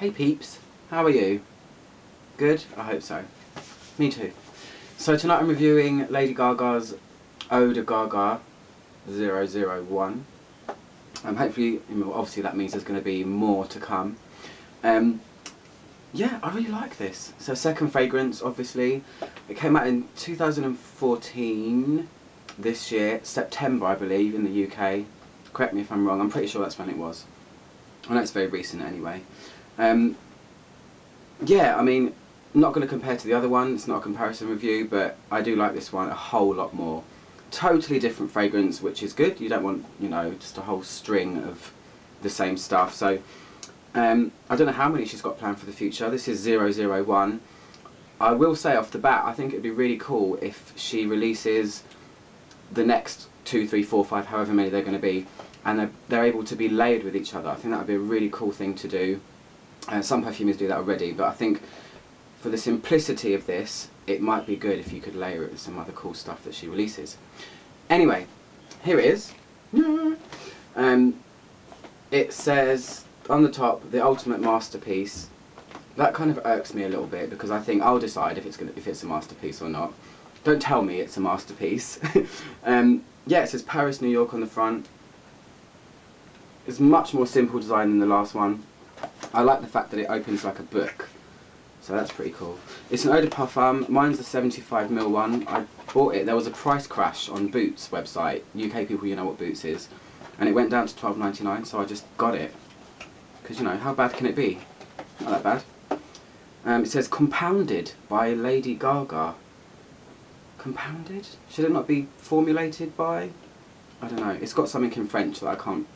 Hey peeps, how are you? Good? I hope so. Me too. So tonight I'm reviewing Lady Gaga's Eau De Gaga 001. Hopefully, obviously that means there's going to be more to come. Yeah, I really like this. So second fragrance, obviously. It came out in 2014, this year, September I believe, in the UK. Correct me if I'm wrong, I'm pretty sure that's when it was. I know it's very recent anyway. Yeah, I mean, not going to compare to the other one, it's not a comparison review, but I do like this one a whole lot more. Totally different fragrance, which is good. You don't want, you know, just a whole string of the same stuff. So, I don't know how many she's got planned for the future. This is 001. I will say off the bat, I think it'd be really cool if she releases the next 2, 3, 4, 5, however many they're going to be, and they're able to be layered with each other. I think that would be a really cool thing to do. Some perfumers do that already, but I think for the simplicity of this, it might be good if you could layer it with some other cool stuff that she releases. Anyway, here it is. It says on the top, the ultimate masterpiece. That kind of irks me a little bit because I think I'll decide if it's a masterpiece or not. Don't tell me it's a masterpiece. Yeah, it says Paris, New York on the front. It's much more simple design than the last one. I like the fact that it opens like a book, so that's pretty cool. It's an eau de parfum. Mine's the 75ml one. I bought it. There was a price crash on Boots website. UK people, you know what Boots is, and it went down to £12.99. So I just got it because, you know, how bad can it be? Not that bad. It says compounded by Lady Gaga. Compounded? Should it not be formulated by? I don't know. It's got something in French that I can't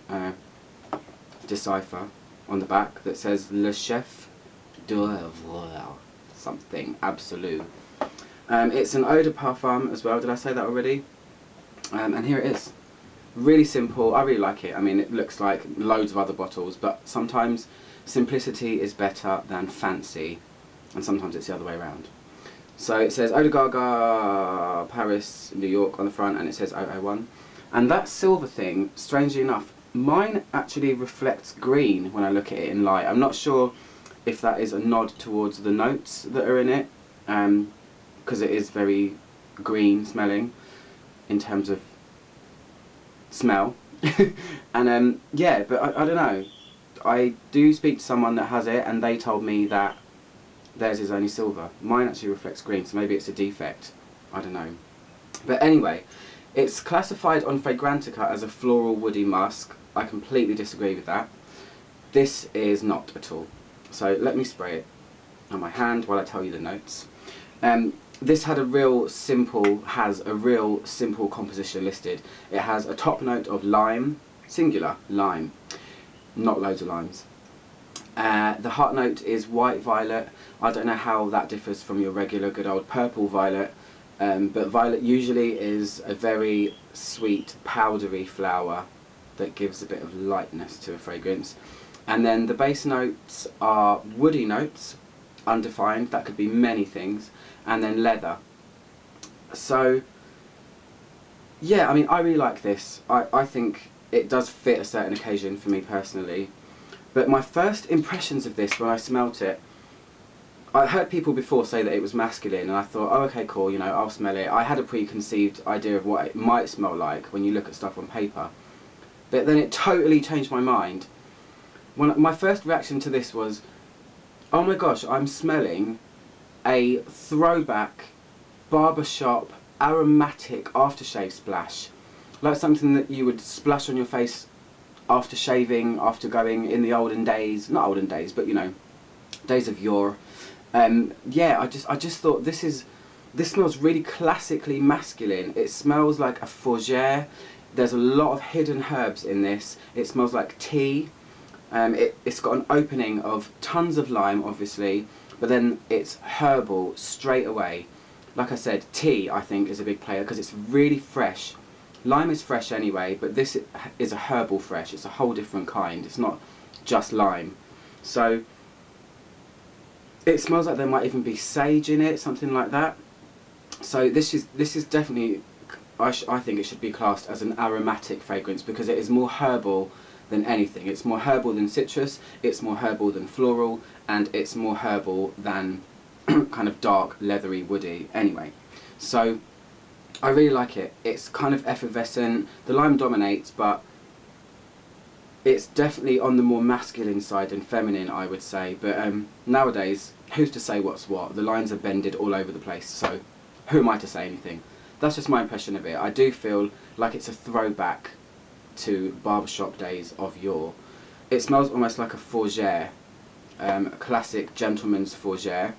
decipher on the back that says Le Chef d'Oeuvre, something absolute. It's an eau de parfum as well. Did I say that already? And here it is. Really simple. I really like it. I mean, it looks like loads of other bottles, but sometimes simplicity is better than fancy, and sometimes it's the other way around. So it says Eau de Gaga, Paris, New York on the front, and it says 001. And that silver thing, strangely enough, mine actually reflects green when I look at it in light. I'm not sure if that is a nod towards the notes that are in it, because it is very green smelling in terms of smell. And yeah, but I don't know. I do speak to someone that has it, and they told me that theirs is only silver. Mine actually reflects green, so maybe it's a defect. I don't know. But anyway, it's classified on Fragrantica as a floral woody musk. I completely disagree with that. This is not at all. So let me spray it on my hand while I tell you the notes. This has a real simple composition listed. It has a top note of lime, singular, lime, not loads of limes. The heart note is white violet. I don't know how that differs from your regular good old purple violet, but violet usually is a very sweet powdery flower that gives a bit of lightness to a fragrance. And then the base notes are woody notes, undefined, that could be many things, and then leather. So yeah, I mean, I really like this. I think it does fit a certain occasion for me personally. But my first impressions of this when I smelt it, I heard people before say that it was masculine, and I thought, oh okay, cool, you know, I'll smell it. I had a preconceived idea of what it might smell like when you look at stuff on paper. But then it totally changed my mind. My first reaction to this was, oh my gosh, I'm smelling a throwback barbershop aromatic aftershave splash. Like something that you would splash on your face after shaving, after going in the olden days, not olden days, but you know, days of yore. Yeah, I just thought this smells really classically masculine. It smells like a fougere. There's a lot of hidden herbs in this. It smells like tea. It's got an opening of tons of lime, obviously, but then it's herbal straight away. Like I said, tea I think is a big player because it's really fresh. Lime is fresh anyway, but this is a herbal fresh. It's a whole different kind. It's not just lime. So it smells like there might even be sage in it, something like that. So this is definitely, I think it should be classed as an aromatic fragrance because it is more herbal than anything. It's more herbal than citrus, it's more herbal than floral, and it's more herbal than kind of dark, leathery, woody. Anyway, so I really like it. It's kind of effervescent. The lime dominates, but it's definitely on the more masculine side than feminine, I would say. But nowadays, who's to say what's what? The lines are bended all over the place, so who am I to say anything? That's just my impression of it. I do feel like it's a throwback to barbershop days of yore. It smells almost like a fougere, a classic gentleman's fougere.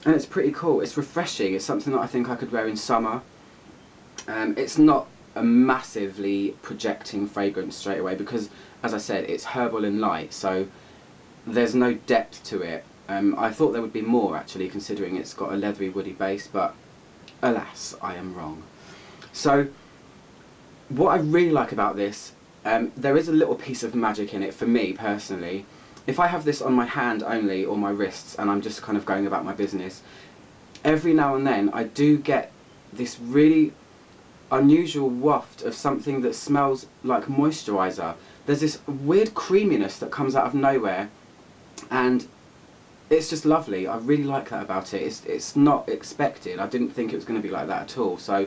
And it's pretty cool. It's refreshing. It's something that I think I could wear in summer. It's not a massively projecting fragrance straight away because, as I said, it's herbal and light, so there's no depth to it. I thought there would be more, actually, considering it's got a leathery, woody base, but alas, I am wrong. So what I really like about this, there is a little piece of magic in it for me personally. If I have this on my hand only, or my wrists, and I'm just kind of going about my business, every now and then I do get this really unusual waft of something that smells like moisturiser. There's this weird creaminess that comes out of nowhere, and it's just lovely. I really like that about it. It's not expected. I didn't think it was going to be like that at all. So,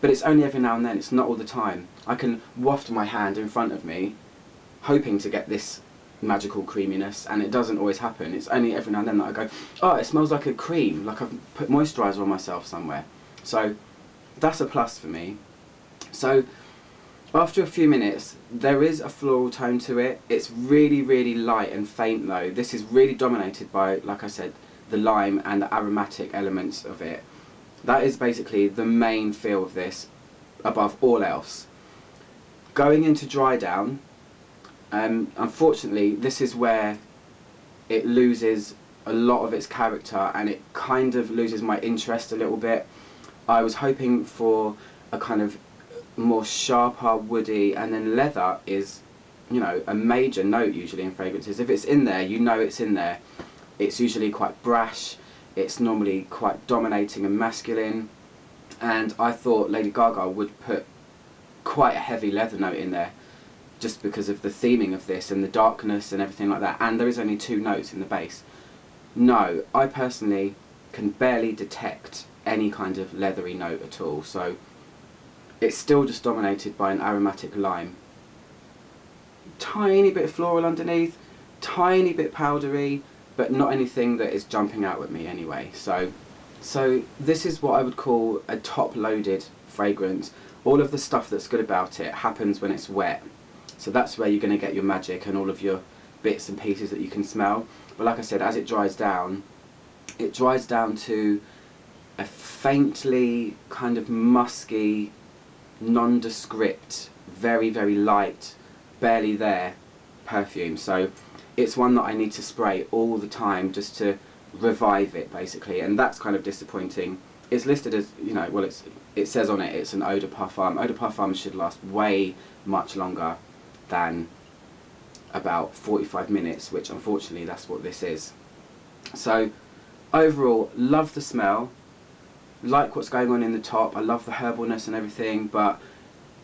but it's only every now and then. It's not all the time. I can waft my hand in front of me, hoping to get this magical creaminess, and it doesn't always happen. It's only every now and then that I go, oh, it smells like a cream, like I've put moisturiser on myself somewhere. So that's a plus for me. So after a few minutes, there is a floral tone to it. It's really, really light and faint though. This is really dominated by, like I said, the lime and the aromatic elements of it. That is basically the main feel of this above all else. Going into dry down, unfortunately, this is where it loses a lot of its character and it kind of loses my interest a little bit. I was hoping for a kind of more sharper, woody, and then leather is, you know, a major note usually in fragrances. If it's in there, you know it's in there. It's usually quite brash, it's normally quite dominating and masculine, and I thought Lady Gaga would put quite a heavy leather note in there, just because of the theming of this and the darkness and everything like that, and there is only 2 notes in the base. No, I personally can barely detect any kind of leathery note at all, so it's still just dominated by an aromatic lime. Tiny bit floral underneath, tiny bit powdery, but not anything that is jumping out at me anyway. So this is what I would call a top-loaded fragrance. All of the stuff that's good about it happens when it's wet. So that's where you're going to get your magic and all of your bits and pieces that you can smell. But like I said, as it dries down to a faintly kind of musky, nondescript, very, very light, barely there perfume. So it's one that I need to spray all the time just to revive it, basically, and that's kind of disappointing. It's listed as, you know, well, it says on it it's an eau de parfum. Eau de parfum should last way much longer than about 45 minutes, which unfortunately that's what this is. So overall, love the smell, like what's going on in the top. I love the herbalness and everything, but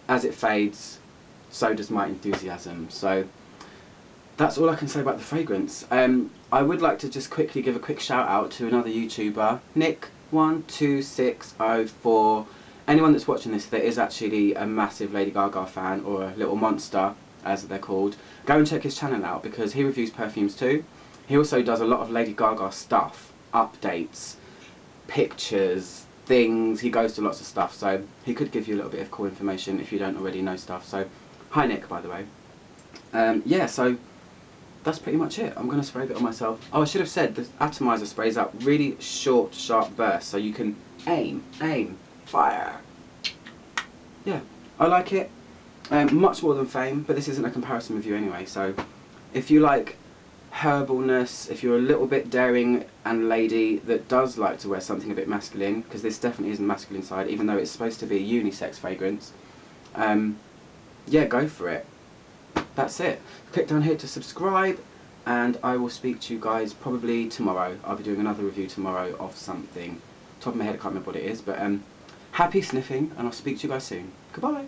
as it fades, so does my enthusiasm. So that's all I can say about the fragrance. I would like to just quickly give a quick shout out to another YouTuber, Nick12604. Anyone that's watching this that is actually a massive Lady Gaga fan, or a little monster as they're called, go and check his channel out because he reviews perfumes too. He also does a lot of Lady Gaga stuff, updates, pictures, things. He goes to lots of stuff, so he could give you a little bit of cool information if you don't already know stuff. So hi Nick, by the way. Yeah, so that's pretty much it. I'm going to spray a bit on myself. Oh, I should have said the atomizer sprays out really short, sharp bursts, so you can aim, fire. Yeah, I like it. Much more than Fame, but this isn't a comparison review anyway, so if you like herbalness, if you're a little bit daring and lady that does like to wear something a bit masculine, because this definitely isn't masculine side, even though it's supposed to be a unisex fragrance, yeah, go for it. That's it. Click down here to subscribe, and I will speak to you guys probably tomorrow. I'll be doing another review tomorrow of something. Top of my head, I can't remember what it is, but happy sniffing, and I'll speak to you guys soon. Goodbye.